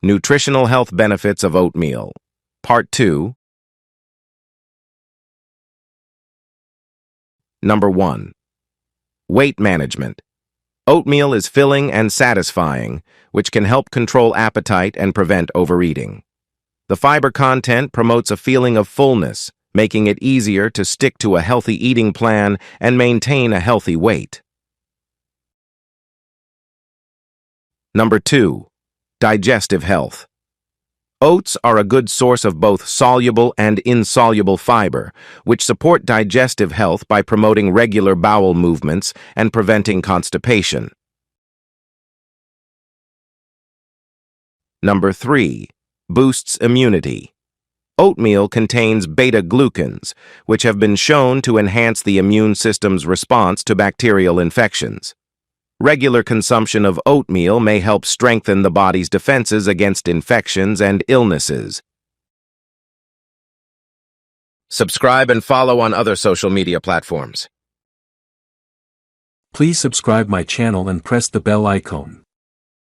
Nutritional health benefits of oatmeal. Part 2. Number 1. Weight management. Oatmeal is filling and satisfying, which can help control appetite and prevent overeating. The fiber content promotes a feeling of fullness, making it easier to stick to a healthy eating plan and maintain a healthy weight. Number 2. Digestive health. Oats are a good source of both soluble and insoluble fiber, which support digestive health by promoting regular bowel movements and preventing constipation. Number 3. Boosts immunity. Oatmeal contains beta-glucans, which have been shown to enhance the immune system's response to bacterial infections. Regular consumption of oatmeal may help strengthen the body's defenses against infections and illnesses. Subscribe and follow on other social media platforms. Please subscribe my channel and press the bell icon.